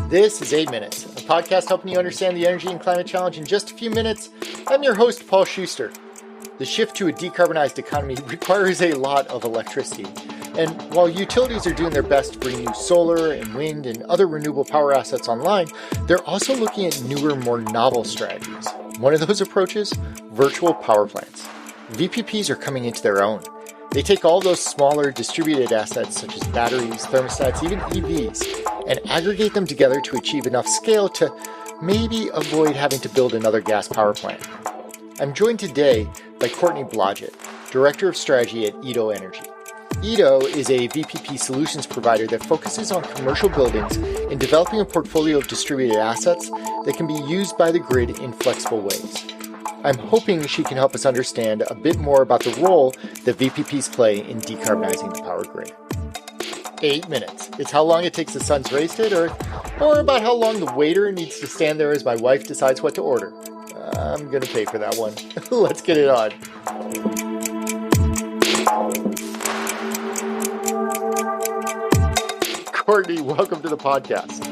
This is 8 Minutes, a podcast helping you understand the energy and climate challenge in just a few minutes. I'm your host, Paul Schuster. The shift to a decarbonized economy requires a lot of electricity. And while utilities are doing their best to bring new solar and wind and other renewable power assets online, they're also looking at newer, more novel strategies. One of those approaches, virtual power plants. VPPs are coming into their own. They take all those smaller distributed assets such as batteries, thermostats, even EVs, and aggregate them together to achieve enough scale to maybe avoid having to build another gas power plant. I'm joined today by Courtney Blodgett, Director of Strategy at Edo Energy. Edo is a VPP solutions provider that focuses on commercial buildings and developing a portfolio of distributed assets that can be used by the grid in flexible ways. I'm hoping she can help us understand a bit more about the role that VPPs play in decarbonizing the power grid. 8 minutes. It's how long it takes the sun's rays to hit Earth, or about how long the waiter needs to stand there as my wife decides what to order. I'm going to pay for that one. Let's get it on. Courtney, welcome to the podcast.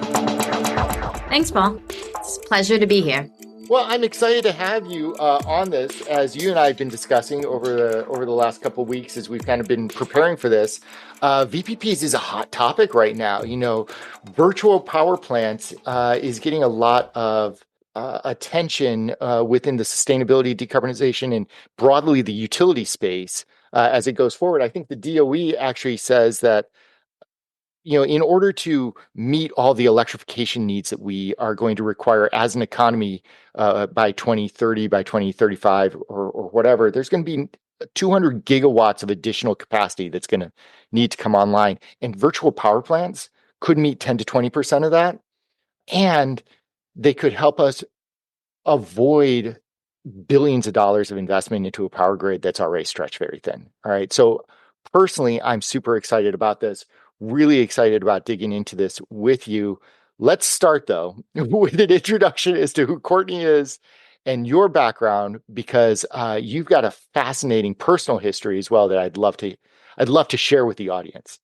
Thanks, Paul. It's a pleasure to be here. Well, I'm excited to have you on this, as you and I have been discussing over the last couple of weeks as we've kind of been preparing for this. VPPs is a hot topic right now. You know, virtual power plants is getting a lot of attention within the sustainability, decarbonization, and broadly the utility space as it goes forward. I think the DOE actually says that, you know, in order to meet all the electrification needs that we are going to require as an economy by 2030, by 2035, or whatever, there's going to be 200 gigawatts of additional capacity that's going to need to come online. And virtual power plants could meet 10 to 20% of that. And they could help us avoid billions of dollars of investment into a power grid that's already stretched very thin. All right. So personally, I'm super excited about this. Really excited about digging into this with you. Let's start, though, with an introduction as to who Courtney is and your background, because you've got a fascinating personal history as well that I'd love to share with the audience.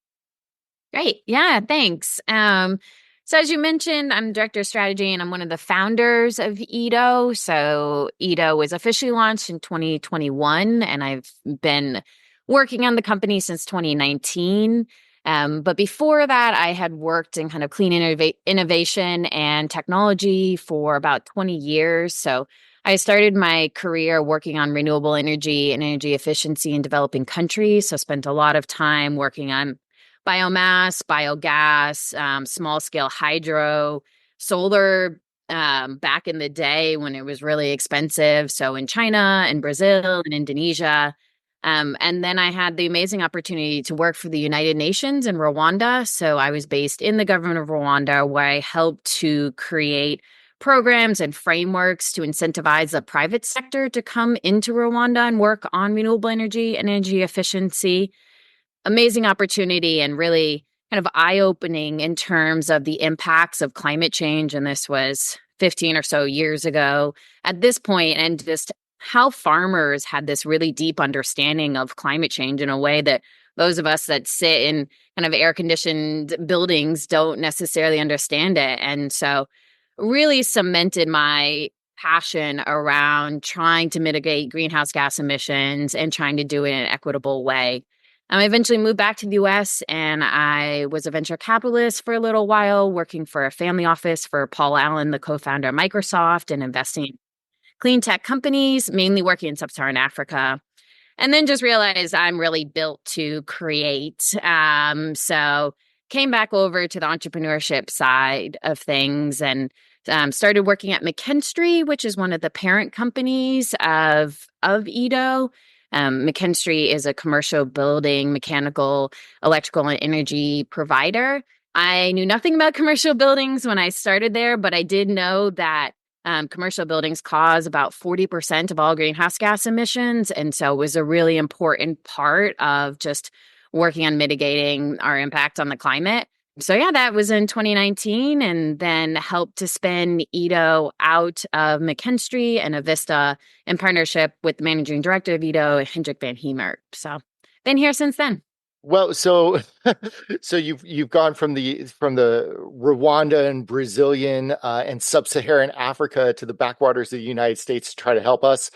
Great. Yeah, thanks. So as you mentioned, I'm Director of Strategy and I'm one of the founders of Edo. So Edo was officially launched in 2021, and I've been working on the company since 2019. But before that, I had worked in kind of clean innovation and technology for about 20 years. So I started my career working on renewable energy and energy efficiency in developing countries. So spent a lot of time working on biomass, biogas, small-scale hydro, solar back in the day when it was really expensive. So in China and Brazil and Indonesia. And then I had the amazing opportunity to work for the United Nations in Rwanda. So I was based in the government of Rwanda, where I helped to create programs and frameworks to incentivize the private sector to come into Rwanda and work on renewable energy and energy efficiency. Amazing opportunity and really kind of eye-opening in terms of the impacts of climate change. And this was 15 or so years ago at this point, and just how farmers had this really deep understanding of climate change in a way that those of us that sit in kind of air-conditioned buildings don't necessarily understand it. And so really cemented my passion around trying to mitigate greenhouse gas emissions and trying to do it in an equitable way. I eventually moved back to the US, and I was a venture capitalist for a little while, working for a family office for Paul Allen, the co-founder of Microsoft, and investing in clean tech companies, mainly working in sub-Saharan Africa. And then just realized I'm really built to create. So came back over to the entrepreneurship side of things and started working at McKinstry, which is one of the parent companies of Edo. McKinstry is a commercial building, mechanical, electrical, and energy provider. I knew nothing about commercial buildings when I started there, but I did know that commercial buildings cause about 40% of all greenhouse gas emissions. And so it was a really important part of just working on mitigating our impact on the climate. So yeah, that was in 2019, and then helped to spin Edo out of McKinstry and Avista in partnership with the managing director of Edo, Hendrik van Heemert. So been here since then. Well, so so you've gone from the Rwanda and Brazilian and sub-Saharan Africa to the backwaters of the United States to try to help us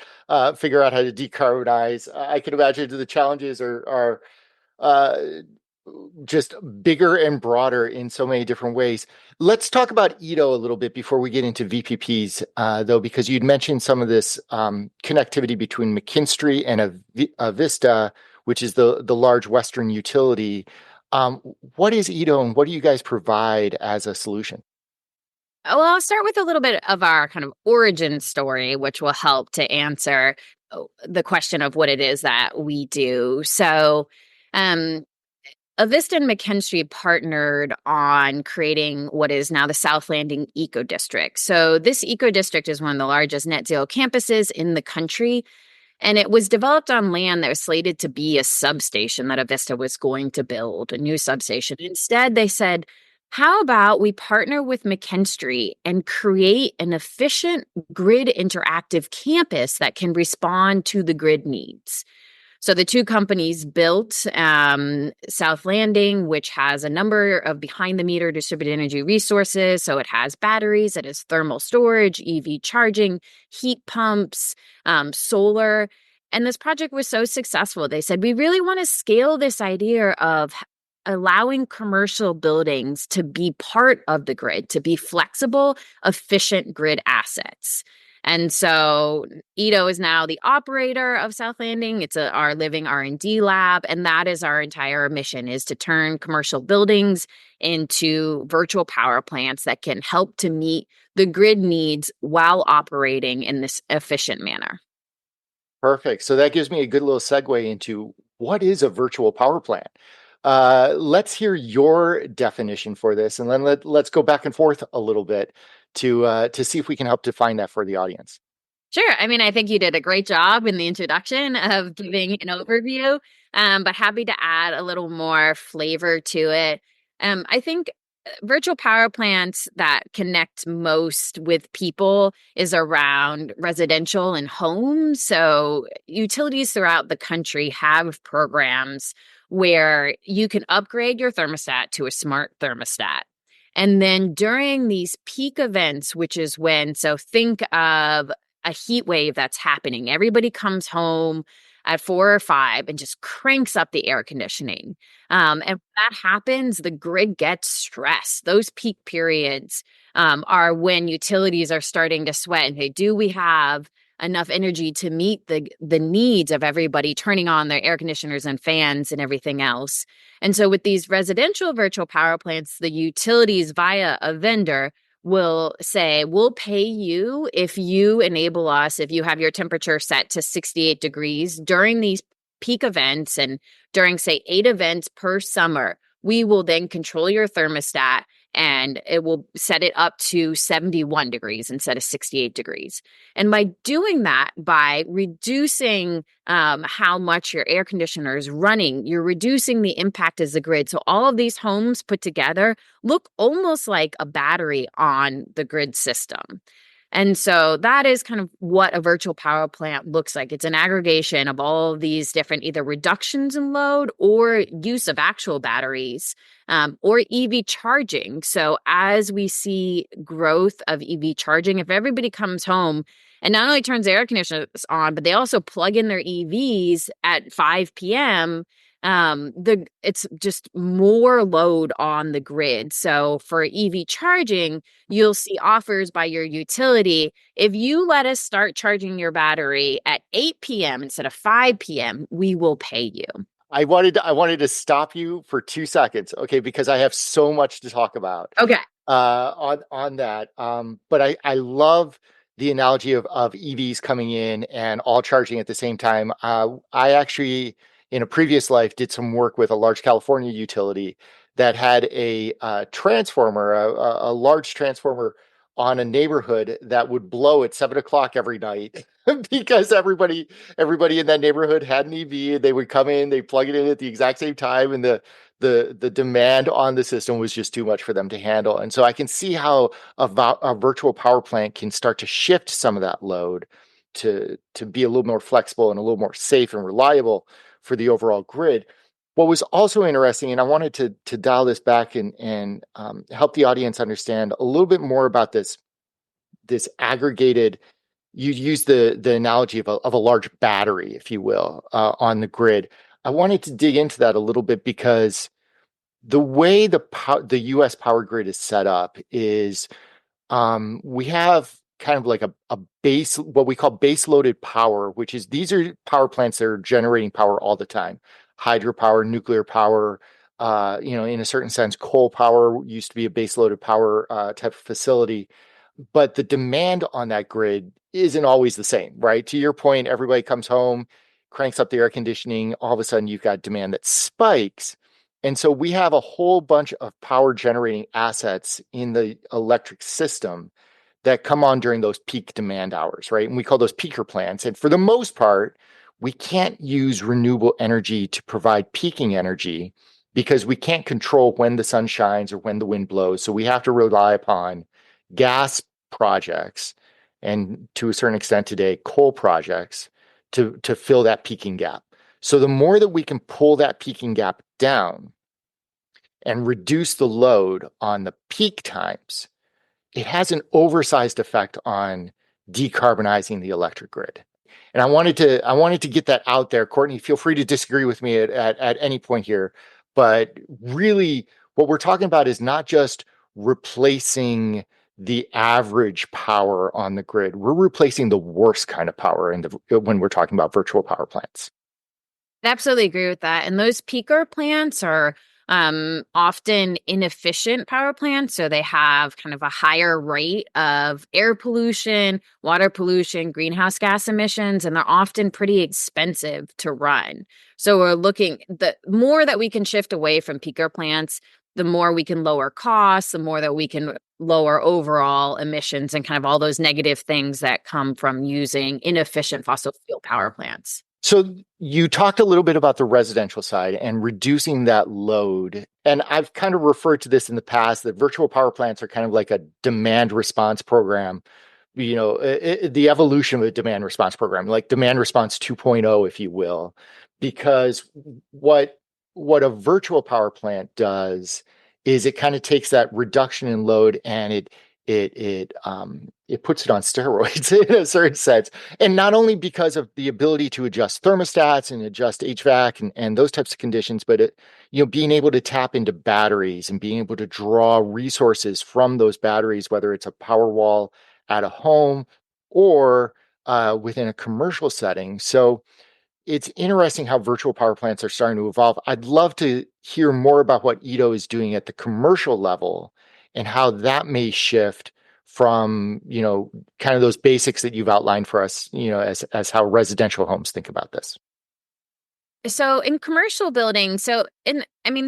figure out how to decarbonize. I can imagine the challenges are uh, just bigger and broader in so many different ways. Let's talk about Edo a little bit before we get into VPPs, though, because you'd mentioned some of this connectivity between McKinstry and a Vista, which is the large Western utility. What is Edo and what do you guys provide as a solution? Well, I'll start with a little bit of our kind of origin story, which will help to answer the question of what it is that we do. Um, Avista and McKinstry partnered on creating what is now the South Landing Eco District. So, this eco district is one of the largest net zero campuses in the country. And it was developed on land that was slated to be a substation that Avista was going to build, a new substation. Instead, they said, how about we partner with McKinstry and create an efficient grid interactive campus that can respond to the grid needs? So the two companies built South Landing, which has a number of behind the meter distributed energy resources. So it has batteries, it has thermal storage, EV charging, heat pumps, solar. And this project was so successful. They said, we really want to scale this idea of allowing commercial buildings to be part of the grid, to be flexible, efficient grid assets. And so Edo is now the operator of South Landing. It's our living R&D lab, and that is our entire mission, is to turn commercial buildings into virtual power plants that can help to meet the grid needs while operating in this efficient manner. Perfect. So that gives me a good little segue into what is a virtual power plant. Let's hear your definition for this, and then let's go back and forth a little bit to see if we can help define that for the audience. Sure. I mean, I think you did a great job in the introduction of giving an overview, but happy to add a little more flavor to it. I think virtual power plants that connect most with people is around residential and homes. So, utilities throughout the country have programs where you can upgrade your thermostat to a smart thermostat. And then during these peak events, which is when, so think of a heat wave that's happening. Everybody comes home at 4 or 5 and just cranks up the air conditioning. And when that happens, the grid gets stressed. Those peak periods are when utilities are starting to sweat and say, do we have enough energy to meet the needs of everybody turning on their air conditioners and fans and everything else? And so with these residential virtual power plants, the utilities via a vendor will say, we'll pay you if you enable us, if you have your temperature set to 68 degrees during these peak events and during, say, 8 events per summer. We will then control your thermostat and it will set it up to 71 degrees instead of 68 degrees. And by doing that, by reducing how much your air conditioner is running, you're reducing the impact as the grid. So all of these homes put together look almost like a battery on the grid system. And so that is kind of what a virtual power plant looks like. It's an aggregation of all of these different either reductions in load or use of actual batteries or EV charging. So as we see growth of EV charging, if everybody comes home and not only turns their air conditioners on, but they also plug in their EVs at 5 p.m., it's just more load on the grid. So for EV charging, you'll see offers by your utility. If you let us start charging your battery at 8 p.m. instead of 5 p.m., we will pay you. I wanted to stop you for 2 seconds, okay, because I have so much to talk about Okay. on that. But I love the analogy of EVs coming in and all charging at the same time. I actually, in a previous life, did some work with a large California utility that had a transformer, a large transformer on a neighborhood that would blow at 7 o'clock every night because everybody in that neighborhood had an EV. They would come in, they plug it in at the exact same time, and the demand on the system was just too much for them to handle. And so I can see how a virtual power plant can start to shift some of that load to be a little more flexible and a little more safe and reliable for the overall grid. what was also interesting, and I wanted to dial this back and help the audience understand a little bit more about this aggregated. You use the analogy of a large battery, if you will, on the grid. I wanted to dig into that a little bit because the way the U.S. power grid is set up is we have kind of like a base, what we call base loaded power, which is these are power plants that are generating power all the time. Hydropower, nuclear power, in a certain sense, coal power used to be a base loaded power type of facility. But the demand on that grid isn't always the same, right? To your point, everybody comes home, cranks up the air conditioning, all of a sudden you've got demand that spikes. And so we have a whole bunch of power generating assets in the electric system that come on during those peak demand hours, right? And we call those peaker plants. And for the most part, we can't use renewable energy to provide peaking energy because we can't control when the sun shines or when the wind blows. So we have to rely upon gas projects and to a certain extent today, coal projects to fill that peaking gap. So the more that we can pull that peaking gap down and reduce the load on the peak times, it has an oversized effect on decarbonizing the electric grid. And I wanted to get that out there. Courtney, feel free to disagree with me at any point here. But really, what we're talking about is not just replacing the average power on the grid. We're replacing the worst kind of power when we're talking about virtual power plants. I absolutely agree with that. And those peaker plants are often inefficient power plants. So they have kind of a higher rate of air pollution, water pollution, greenhouse gas emissions, and they're often pretty expensive to run. So we're looking, the more that we can shift away from peaker plants, the more we can lower costs, the more that we can lower overall emissions and kind of all those negative things that come from using inefficient fossil fuel power plants. So you talked a little bit about the residential side and reducing that load. And I've kind of referred to this in the past that virtual power plants are kind of like a demand response program, the evolution of a demand response program, like demand response 2.0, if you will, because what what a virtual power plant does is it kind of takes that reduction in load and it puts it on steroids in a certain sense. And not only because of the ability to adjust thermostats and adjust HVAC and those types of conditions, but being able to tap into batteries and being able to draw resources from those batteries, whether it's a power wall at a home or within a commercial setting. So it's interesting how virtual power plants are starting to evolve. I'd love to hear more about what Ito is doing at the commercial level and how that may shift from, kind of those basics that you've outlined for us, as how residential homes think about this. So in commercial buildings, the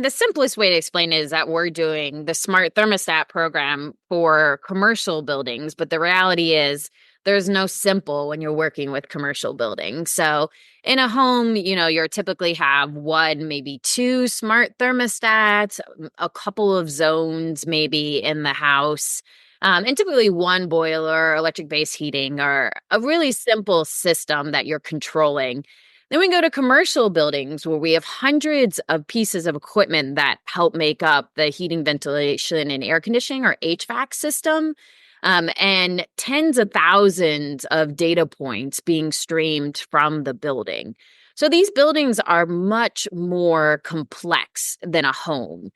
simplest way to explain it is that we're doing the smart thermostat program for commercial buildings, but the reality is there's no simple when you're working with commercial buildings. So in a home, you're typically have one, maybe two smart thermostats, a couple of zones maybe in the house. And typically one boiler, electric base heating, or a really simple system that you're controlling. Then we go to commercial buildings where we have hundreds of pieces of equipment that help make up the heating, ventilation, and air conditioning or HVAC system, and tens of thousands of data points being streamed from the building. So these buildings are much more complex than a home.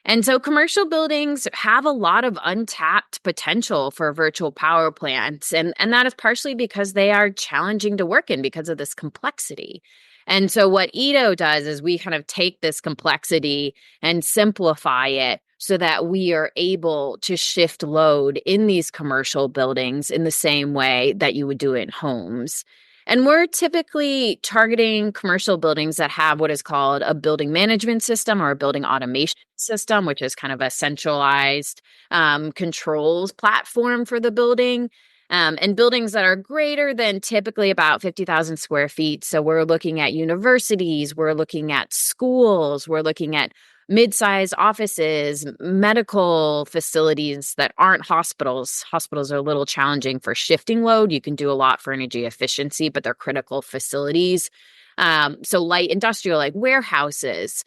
And so commercial buildings have a lot of untapped potential for virtual power plants. And that is partially because they are challenging to work in because of this complexity. And so what Ito does is we kind of take this complexity and simplify it so that we are able to shift load in these commercial buildings in the same way that you would do in homes. And we're typically targeting commercial buildings that have what is called a building management system or a building automation system, which is kind of a centralized controls platform for the building. And buildings that are greater than typically about 50,000 square feet. So we're looking at universities, we're looking at schools, we're looking at mid-sized offices, medical facilities that aren't hospitals. Hospitals are a little challenging for shifting load. You can do a lot for energy efficiency, but they're critical facilities. So light industrial, like warehouses.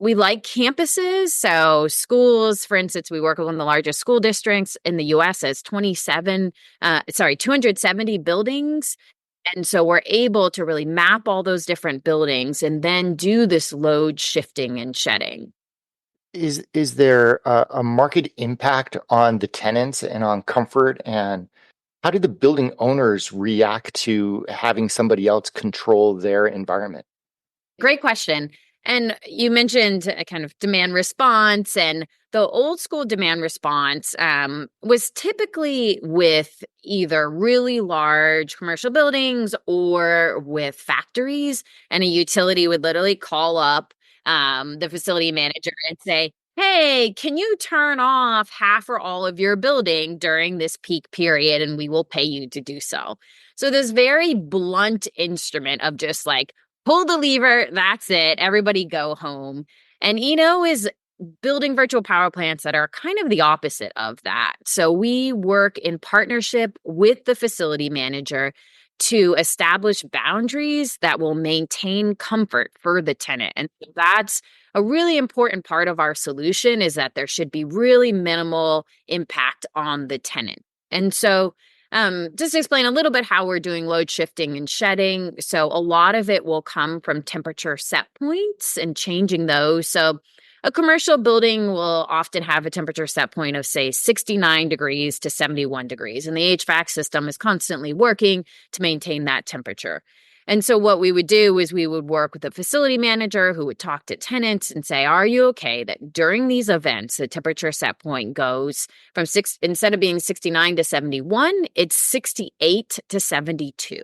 We like campuses. So schools, for instance, we work with one of the largest school districts in the US as 270 buildings. And so we're able to really map all those different buildings and then do this load shifting and shedding. Is there a market impact on the tenants and on comfort? And how do the building owners react to having somebody else control their environment? Great question. And you mentioned a kind of demand response, and the old school demand response was typically with either really large commercial buildings or with factories, and a utility would literally call up the facility manager and say, "Hey, can you turn off half or all of your building during this peak period, and we will pay you to do so." So, this very blunt instrument of just like, pull the lever, that's it, everybody go home. And Eno is building virtual power plants that are kind of the opposite of that. So we work in partnership with the facility manager to establish boundaries that will maintain comfort for the tenant. And that's a really important part of our solution, is that there should be really minimal impact on the tenant. And so just to explain a little bit how we're doing load shifting and shedding. So a lot of it will come from temperature set points and changing those. So a commercial building will often have a temperature set point of, say, 69 degrees to 71 degrees, and the HVAC system is constantly working to maintain that temperature. And so what we would do is we would work with a facility manager who would talk to tenants and say, are you okay that during these events, the temperature set point goes from instead of being 69 to 71, it's 68 to 72.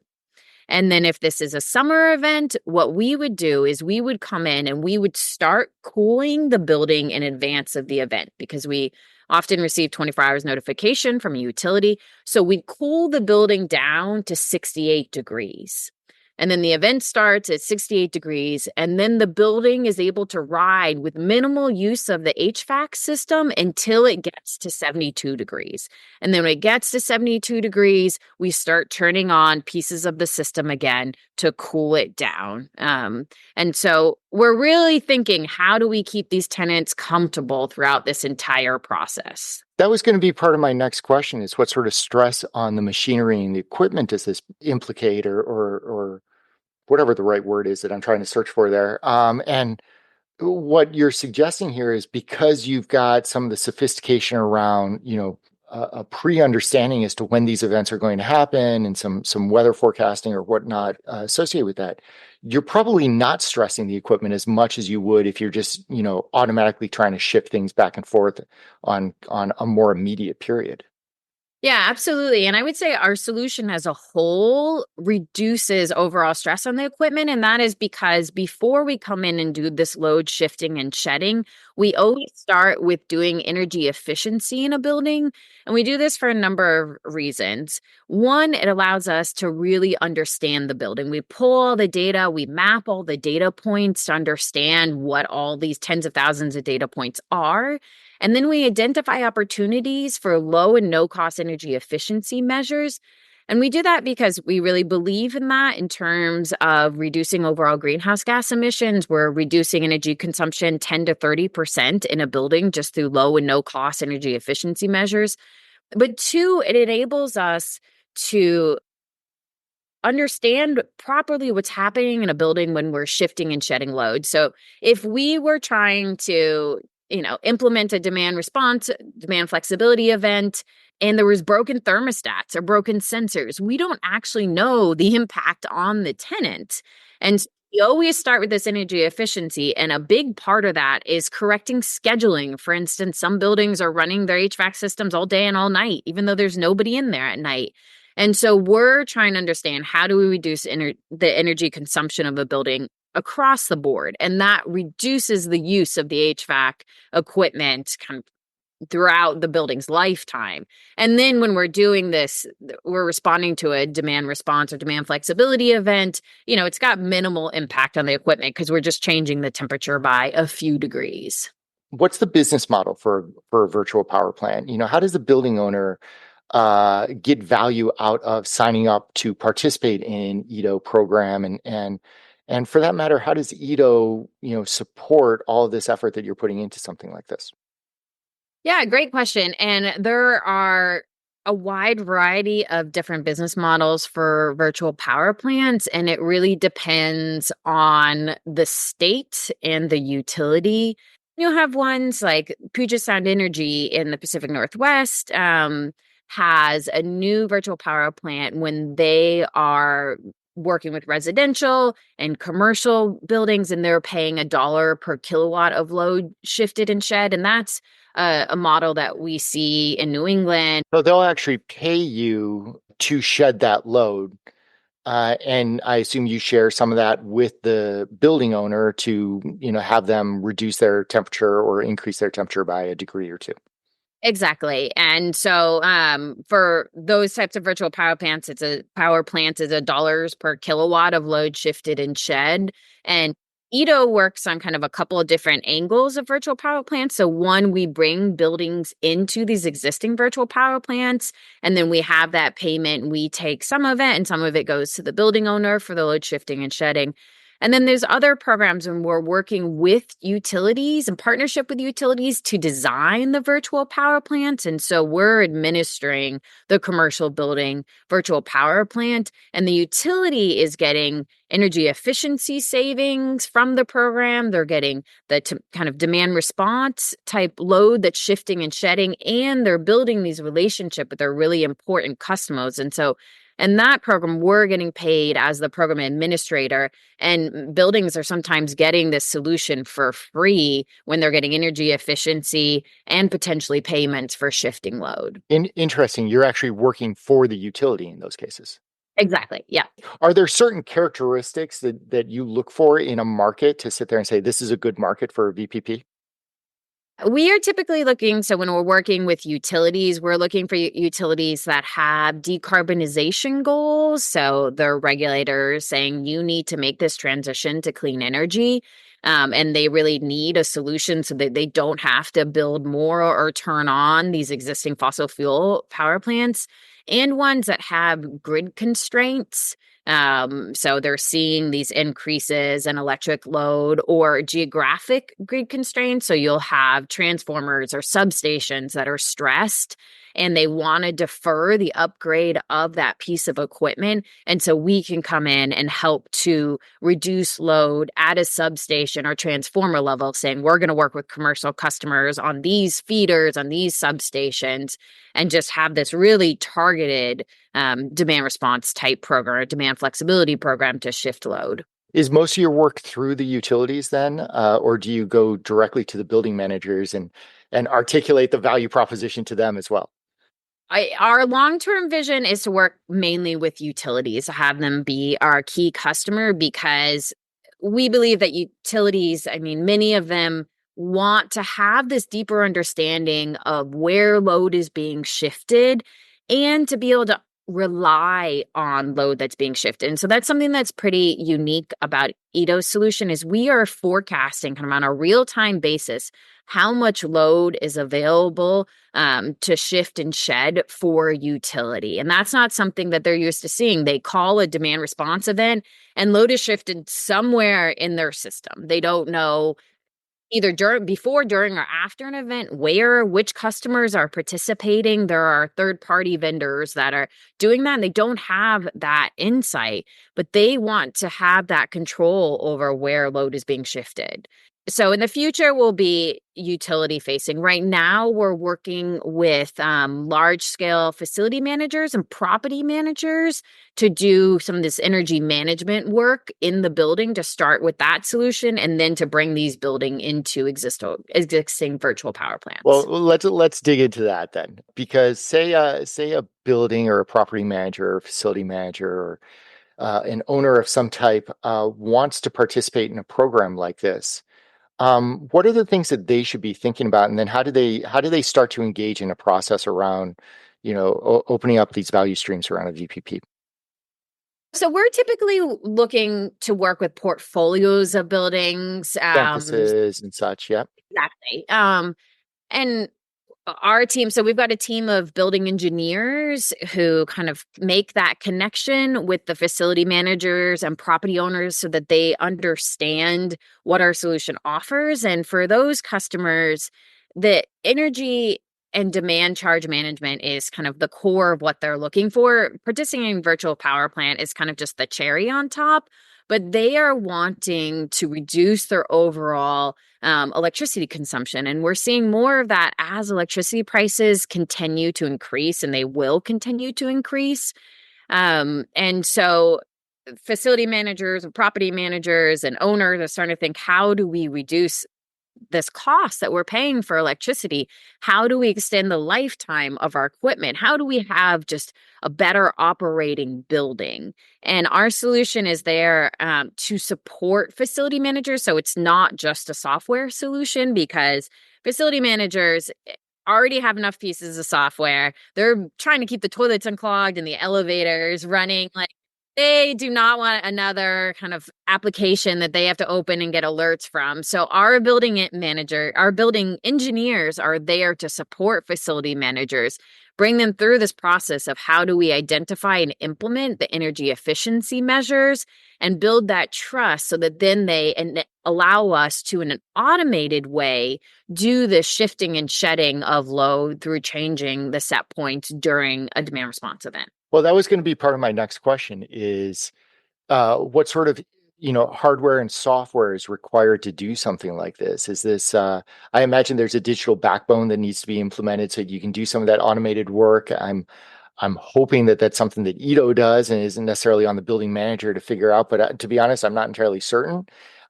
And then if this is a summer event, what we would do is we would come in and we would start cooling the building in advance of the event, because we often receive 24 hours notification from a utility. So we cool the building down to 68 degrees. And then the event starts at 68 degrees, and then the building is able to ride with minimal use of the HVAC system until it gets to 72 degrees. And then when it gets to 72 degrees, we start turning on pieces of the system again to cool it down. And so we're really thinking, how do we keep these tenants comfortable throughout this entire process? That was going to be part of my next question, is what sort of stress on the machinery and the equipment does this implicate, or whatever the right word is that I'm trying to search for there. And what you're suggesting here is, because you've got some of the sophistication around, a pre-understanding as to when these events are going to happen, and some weather forecasting or whatnot associated with that, you're probably not stressing the equipment as much as you would if you're just, automatically trying to shift things back and forth on a more immediate period. Yeah, absolutely. And I would say our solution as a whole reduces overall stress on the equipment. And that is because before we come in and do this load shifting and shedding, we always start with doing energy efficiency in a building. And we do this for a number of reasons. One, it allows us to really understand the building. We pull all the data, we map all the data points to understand what all these tens of thousands of data points are. And then we identify opportunities for low and no cost energy efficiency measures. And we do that because we really believe in that in terms of reducing overall greenhouse gas emissions. We're reducing energy consumption 10 to 30% in a building just through low and no cost energy efficiency measures. But two, it enables us to understand properly what's happening in a building when we're shifting and shedding load. So if we were trying to implement a demand response, demand flexibility event, and there was broken thermostats or broken sensors, we don't actually know the impact on the tenant. And so we always start with this energy efficiency. And a big part of that is correcting scheduling. For instance, some buildings are running their HVAC systems all day and all night, even though there's nobody in there at night. And so we're trying to understand, how do we reduce the energy consumption of a building across the board? And that reduces the use of the HVAC equipment kind of throughout the building's lifetime. And then when we're doing this, we're responding to a demand response or demand flexibility event. It's got minimal impact on the equipment because we're just changing the temperature by a few degrees. What's the business model for a virtual power plant? How does the building owner get value out of signing up to participate in EDO program, and And for that matter, how does Edo, support all of this effort that you're putting into something like this? Yeah, great question. And there are a wide variety of different business models for virtual power plants, and it really depends on the state and the utility. You'll have ones like Puget Sound Energy in the Pacific Northwest, has a new virtual power plant when they are working with residential and commercial buildings, and they're paying $1 per kilowatt of load shifted and shed. And that's a model that we see in New England. So they'll actually pay you to shed that load. And I assume you share some of that with the building owner to, have them reduce their temperature or increase their temperature by a degree or two. Exactly. And so for those types of virtual power plants, it's a power plant is $1 per kilowatt of load shifted and shed. And Edo works on kind of a couple of different angles of virtual power plants. So one, we bring buildings into these existing virtual power plants, and then we have that payment. We take some of it and some of it goes to the building owner for the load shifting and shedding. And then there's other programs when we're working with utilities in partnership with utilities to design the virtual power plants. And so we're administering the commercial building virtual power plant, and the utility is getting energy efficiency savings from the program. They're getting the kind of demand response type load that's shifting and shedding, and they're building these relationships with their really important customers. And so in that program, we're getting paid as the program administrator, and buildings are sometimes getting this solution for free when they're getting energy efficiency and potentially payments for shifting load. Interesting. You're actually working for the utility in those cases. Exactly. Yeah. Are there certain characteristics that you look for in a market to sit there and say, this is a good market for a VPP? We are typically looking, so when we're working with utilities, we're looking for utilities that have decarbonization goals. So the regulators saying you need to make this transition to clean energy. And they really need a solution so that they don't have to build more or turn on these existing fossil fuel power plants, and ones that have grid constraints. So they're seeing these increases in electric load or geographic grid constraints. So you'll have transformers or substations that are stressed, and they want to defer the upgrade of that piece of equipment. And so we can come in and help to reduce load at a substation or transformer level, saying we're going to work with commercial customers on these feeders, on these substations, and just have this really targeted demand response type program or demand flexibility program to shift load. Is most of your work through the utilities then, or do you go directly to the building managers and articulate the value proposition to them as well? Our long-term vision is to work mainly with utilities, have them be our key customer, because we believe that utilities, I mean, many of them want to have this deeper understanding of where load is being shifted and to be able to rely on load that's being shifted. And so that's something that's pretty unique about Edo's solution is we are forecasting kind of on a real-time basis how much load is available to shift and shed for utility. And that's not something that they're used to seeing. They call a demand response event, and load is shifted somewhere in their system. They don't know either before, during, or after an event which customers are participating. There are third-party vendors that are doing that, and they don't have that insight, but they want to have that control over where load is being shifted. So in the future, we'll be utility facing. Right now, we're working with large scale facility managers and property managers to do some of this energy management work in the building, to start with that solution and then to bring these building into existing virtual power Well, plants. let's dig into that then, because say a building or a property manager or facility manager or an owner of some type wants to participate in a program like this. What are the things that they should be thinking about, and then how do they start to engage in a process around, opening up these value streams around a VPP? So we're typically looking to work with portfolios of buildings. Campuses and such. Yeah. Exactly. And our team, so we've got a team of building engineers who kind of make that connection with the facility managers and property owners so that they understand what our solution offers. And for those customers, the energy and demand charge management is kind of the core of what they're looking for. Participating in virtual power plant is kind of just the cherry on top, but they are wanting to reduce their overall electricity consumption. And we're seeing more of that as electricity prices continue to increase, and they will continue to increase. And so facility managers and property managers and owners are starting to think, how do we reduce this cost that we're paying for electricity? How do we extend the lifetime of our equipment? How do we have just a better operating building? And our solution is there to support facility managers. So it's not just a software solution, because facility managers already have enough pieces of software. They're trying to keep the toilets unclogged and the elevators running. Like, they do not want another kind of application that they have to open and get alerts from. So our building engineers are there to support facility managers, bring them through this process of how do we identify and implement the energy efficiency measures and build that trust so that then they allow us to, in an automated way, do the shifting and shedding of load through changing the set points during a demand response event. Well, that was going to be part of my next question is what sort of, hardware and software is required to do something like this? Is this, I imagine there's a digital backbone that needs to be implemented so you can do some of that automated work. I'm hoping that that's something that Ito does and isn't necessarily on the building manager to figure out, but to be honest, I'm not entirely certain.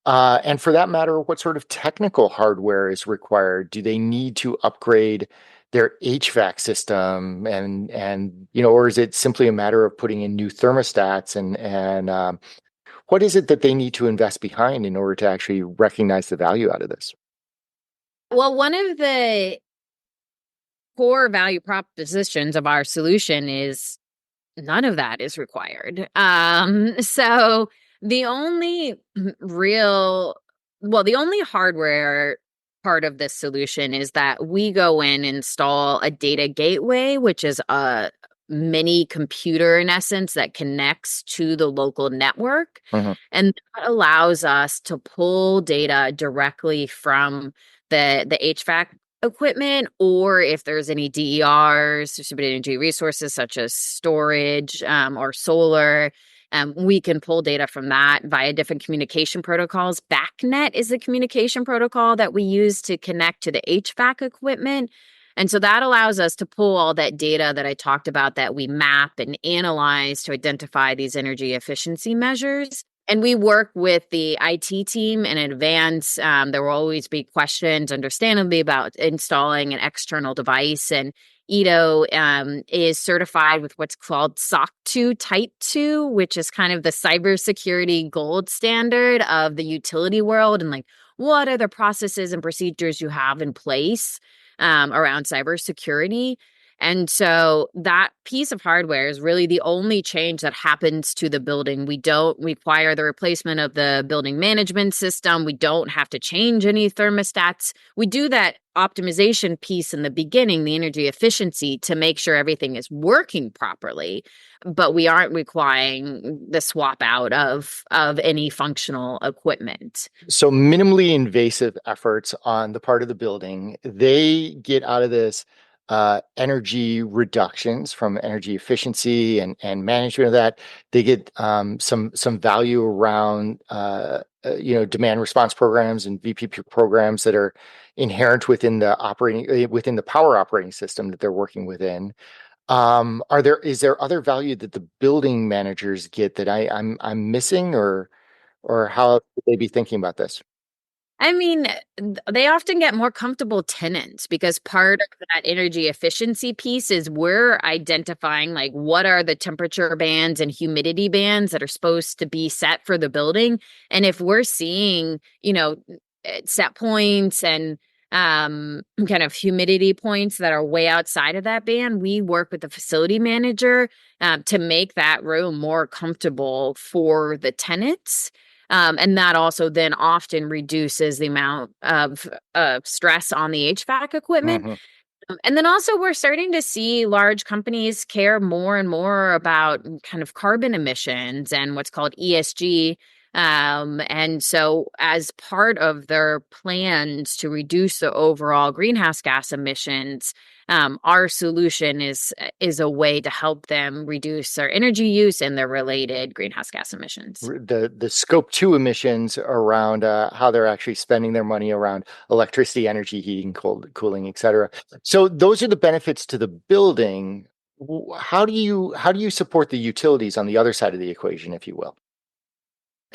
And for that matter, what sort of technical hardware is required? Do they need to upgrade their HVAC system or is it simply a matter of putting in new thermostats and what is it that they need to invest behind in order to actually recognize the value out of this? Well, one of the core value propositions of our solution is none of that is required. So the only real, the only hardware part of this solution is that we go in and install a data gateway, which is a mini computer in essence that connects to the local network. Mhm. And that allows us to pull data directly from the HVAC equipment, or if there's any DERs, distributed energy resources such as storage or solar, we can pull data from that via different communication protocols. BACnet is the communication protocol that we use to connect to the HVAC equipment. And so that allows us to pull all that data that I talked about that we map and analyze to identify these energy efficiency measures. And we work with the IT team in advance. There will always be questions, understandably, about installing an external device. And Ito is certified with what's called SOC 2 Type 2, which is kind of the cybersecurity gold standard of the utility world. And like, what are the processes and procedures you have in place around cybersecurity? And so that piece of hardware is really the only change that happens to the building. We don't require the replacement of the building management system. We don't have to change any thermostats. We do that optimization piece in the beginning, the energy efficiency, to make sure everything is working properly, but we aren't requiring the swap out of any functional equipment. So minimally invasive efforts on the part of the building, they get out of this energy reductions from energy efficiency and management of that. They get some value around demand response programs and VPP programs that are inherent within the power operating system that they're working within. Is there other value that the building managers get that I'm missing, or how would they be thinking about this? I mean, they often get more comfortable tenants because part of that energy efficiency piece is we're identifying like what are the temperature bands and humidity bands that are supposed to be set for the building. And if we're seeing, set points and kind of humidity points that are way outside of that band, we work with the facility manager to make that room more comfortable for the tenants. And that also then often reduces the amount of stress on the HVAC equipment. Mm-hmm. And then also, we're starting to see large companies care more and more about kind of carbon emissions and what's called ESG. And so, as part of their plans to reduce the overall greenhouse gas emissions, our solution is a way to help them reduce their energy use and their related greenhouse gas emissions. The scope two emissions around how they're actually spending their money around electricity, energy, heating, cooling, et cetera. So those are the benefits to the building. How do you support the utilities on the other side of the equation, if you will?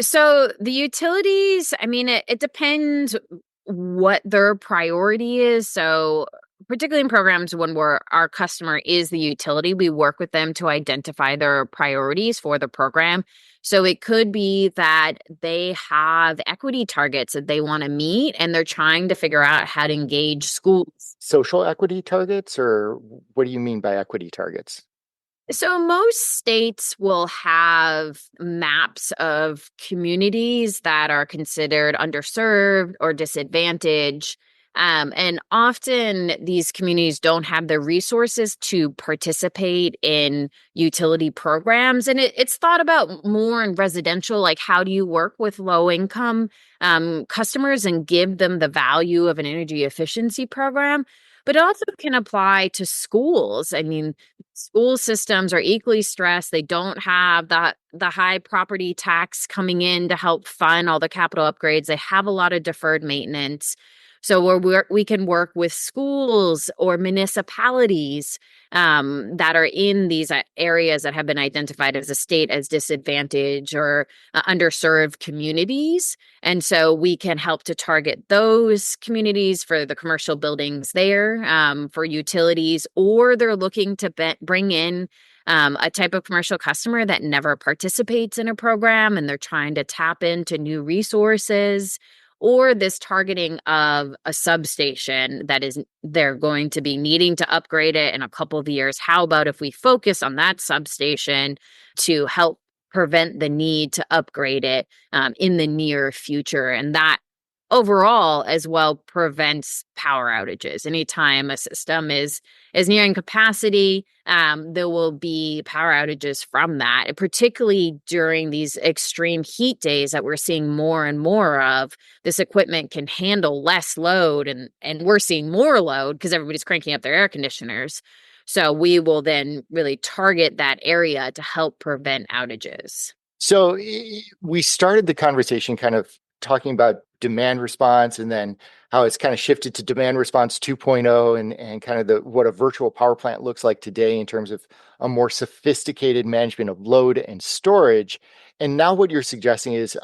So the utilities, I mean, it depends what their priority is. So particularly in programs when our customer is the utility, we work with them to identify their priorities for the program. So it could be that they have equity targets that they want to meet, and they're trying to figure out how to engage schools. Social equity targets, or what do you mean by equity targets? So most states will have maps of communities that are considered underserved or disadvantaged. And often these communities don't have the resources to participate in utility programs. And it's thought about more in residential, like how do you work with low income customers and give them the value of an energy efficiency program? But it also can apply to schools. I mean, school systems are equally stressed. They don't have the high property tax coming in to help fund all the capital upgrades. They have a lot of deferred maintenance. So we can work with schools or municipalities that are in these areas that have been identified as a state as disadvantaged or underserved communities. And so we can help to target those communities for the commercial buildings there, for utilities, or they're looking to bring in a type of commercial customer that never participates in a program and they're trying to tap into new resources, or this targeting of a substation that is they're going to be needing to upgrade it in a couple of years. How about if we focus on that substation to help prevent the need to upgrade it in the near future? And that overall as well prevents power outages. Anytime a system is nearing capacity, there will be power outages from that, and particularly during these extreme heat days that we're seeing more and more of. This equipment can handle less load, and we're seeing more load because everybody's cranking up their air conditioners. So we will then really target that area to help prevent outages. So we started the conversation kind of talking about demand response and then how it's kind of shifted to demand response 2.0 and kind of what a virtual power plant looks like today in terms of a more sophisticated management of load and storage. And now what you're suggesting is,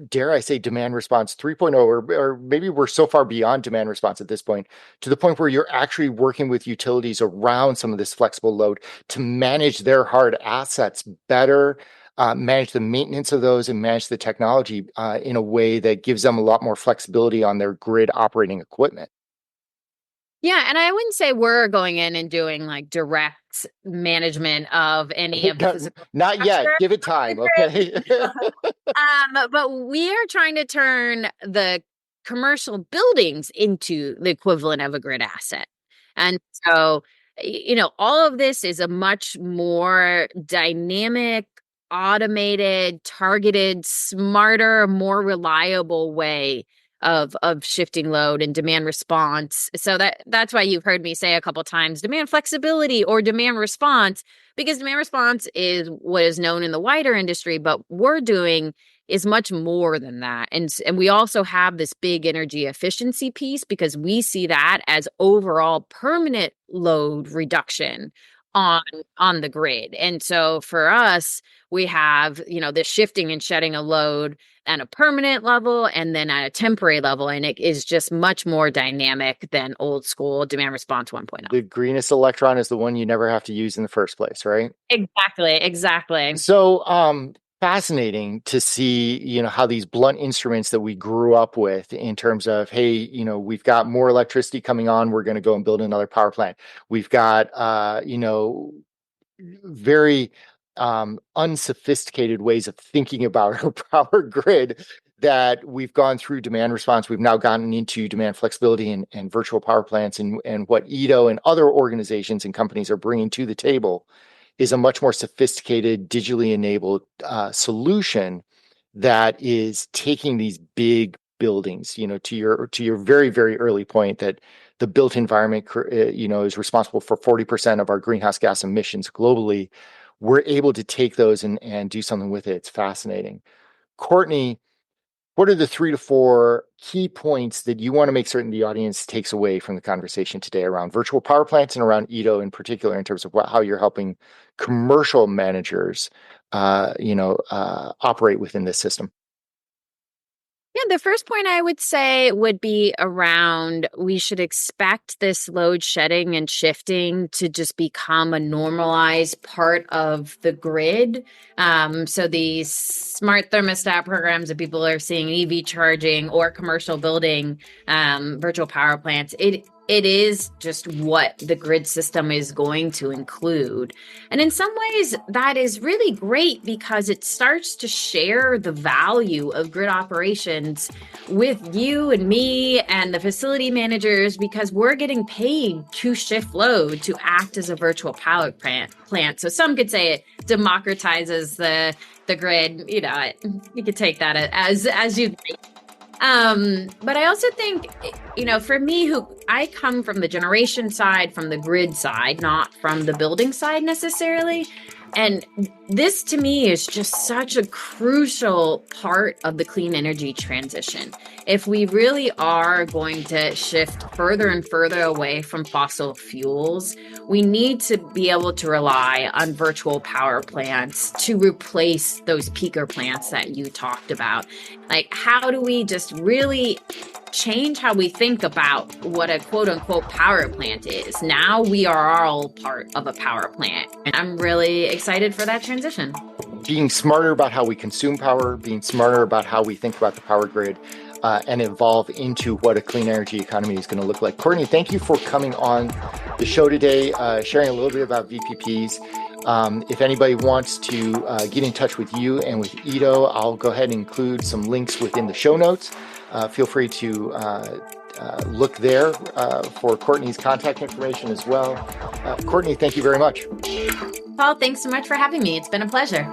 dare I say, demand response 3.0, or maybe we're so far beyond demand response at this point, to the point where you're actually working with utilities around some of this flexible load to manage their hard assets better, manage the maintenance of those, and manage the technology in a way that gives them a lot more flexibility on their grid operating equipment. Yeah, and I wouldn't say we're going in and doing like direct management of any of the physical Not yet. structure Give it of the time, grid. okay? But we are trying to turn the commercial buildings into the equivalent of a grid asset. And so, all of this is a much more dynamic, automated, targeted, smarter, more reliable way of shifting load and demand response. So that's why you've heard me say a couple times demand flexibility or demand response, because demand response is what is known in the wider industry, but we're doing is much more than that. And we also have this big energy efficiency piece because we see that as overall permanent load reduction on on the grid. And so for us, we have, this shifting and shedding a load at a permanent level and then at a temporary level, and it is just much more dynamic than old school demand response 1.0. The greenest electron is the one you never have to use in the first place, right? Exactly. So, fascinating to see, how these blunt instruments that we grew up with in terms of, hey, we've got more electricity coming on, we're going to go and build another power plant. We've got, very unsophisticated ways of thinking about our power grid that we've gone through demand response. We've now gotten into demand flexibility and virtual power plants, and what Edo and other organizations and companies are bringing to the table is a much more sophisticated, digitally enabled solution that is taking these big buildings, to your very, very early point that the built environment, is responsible for 40% of our greenhouse gas emissions globally. We're able to take those and do something with it. It's fascinating. Courtney, what are the 3 to 4 key points that you want to make certain the audience takes away from the conversation today around virtual power plants and around Edo in particular, in terms of how you're helping commercial managers, operate within this system? Yeah, the first point I would say would be around we should expect this load shedding and shifting to just become a normalized part of the grid. So these smart thermostat programs that people are seeing, EV charging or commercial building, virtual power plants, it is just what the grid system is going to include. And in some ways, that is really great because it starts to share the value of grid operations with you and me and the facility managers, because we're getting paid to shift load to act as a virtual power plant. So some could say it democratizes the grid. You could take that as you think. But I also think, for me, who I come from the generation side, from the grid side, not from the building side necessarily. And this to me is just such a crucial part of the clean energy transition. If we really are going to shift further and further away from fossil fuels, we need to be able to rely on virtual power plants to replace those peaker plants that you talked about. Like, how do we just really change how we think about what a quote unquote power plant is? Now we are all part of a power plant. And I'm really excited for that transition. Being smarter about how we consume power, being smarter about how we think about the power grid, and evolve into what a clean energy economy is going to look like. Courtney, thank you for coming on the show today, sharing a little bit about VPPs. If anybody wants to get in touch with you and with Edo, I'll go ahead and include some links within the show notes. Feel free to look there for Courtney's contact information as well. Courtney, thank you very much. Paul, thanks so much for having me. It's been a pleasure.